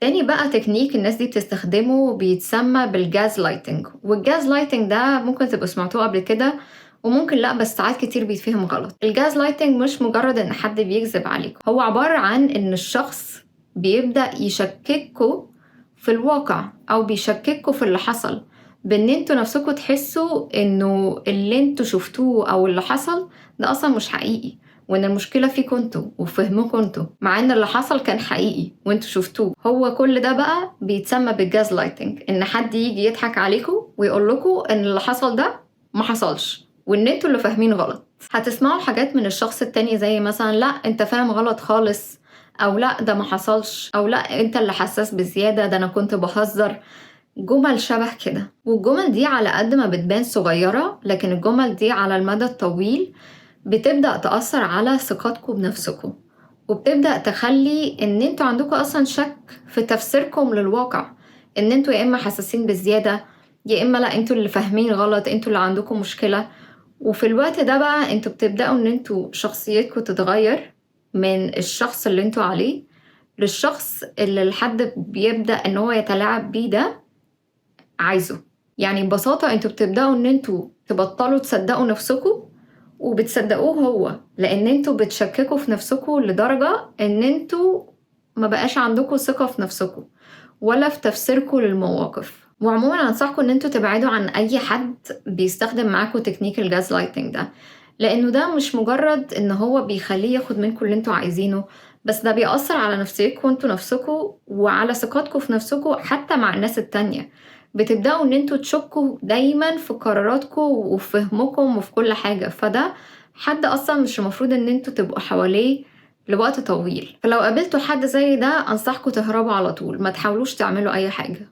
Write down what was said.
تاني بقى تكنيك الناس دي بتستخدمه بيتسمى بالجاز لايتنج، والجاز لايتنج ده ممكن تبقوا سمعتوه قبل كده وممكن لأ، بس ساعات كتير بيتفهم غلط. الجاز لايتنج مش مجرد إن حد بيكذب عليكم، هو عبارة عن إن الشخص بيبدأ يشكككوا في الواقع أو بيشكككوا في اللي حصل، بإن انتوا نفسكوا تحسوا إنه اللي انتوا شفتوه أو اللي حصل ده أصلا مش حقيقي، وإن المشكلة فيكم انتوا وفي فهمكم انتوا، مع إن اللي حصل كان حقيقي وانتوا شفتوه. هو كل ده بقى بيتسمى بالجاز لايتنج، إن حد يجي يضحك عليكم ويقول لكم إن اللي حصل ده ما حصلش وإن انتوا اللي فاهمين غلط. هتسمعوا حاجات من الشخص التاني زي مثلا لأ انت فاهم غلط خالص، أو لأ ده ما حصلش، أو لأ انت اللي حساس بزيادة، ده أنا كنت بهزر. جمل شبه كده، والجمل دي على قد ما بتبان صغيرة لكن الجمل دي على المدى الطويل بتبدأ تأثر على ثقتكم بنفسكم، وبتبدأ تخلي ان انتوا عندكم اصلا شك في تفسيركم للواقع، ان انتوا يا اما حساسين بزيادة يا اما لا انتوا اللي فاهمين غلط، انتوا اللي عندكم مشكلة. وفي الوقت ده بقى انتوا بتبدأوا ان انتوا شخصيتكم تتغير من الشخص اللي انتوا عليه للشخص اللي الحد بيبدأ ان هو يتلاعب بيه ده عايزه. يعني ببساطة انتوا بتبدأوا ان انتوا تبطلوا تصدقوا نفسكم وبتصدقوه هو، لان انتوا بتشككوا في نفسكم لدرجة ان انتوا ما بقاش عندكم ثقة في نفسكم ولا في تفسيركم للمواقف. وعموما انصحكم ان انتوا تبعدوا عن اي حد بيستخدم معاكم تكنيك الجاز لايتنج ده، لانه ده مش مجرد ان هو بيخليه ياخد منكم اللي انتوا عايزينه، بس ده بيأثر على نفسيتكم انتوا نفسكم وعلى ثقتكم في نفسكم حتى مع الناس التانية. بتبدأوا ان انتوا تشكوا دايما في قراراتكم وفي فهمكم وفي كل حاجة، فده حد اصلا مش المفروض ان انتوا تبقوا حواليه لوقت طويل. فلو قابلتوا حد زي ده انصحكم تهربوا على طول، ما تحاولوش تعملوا اي حاجة.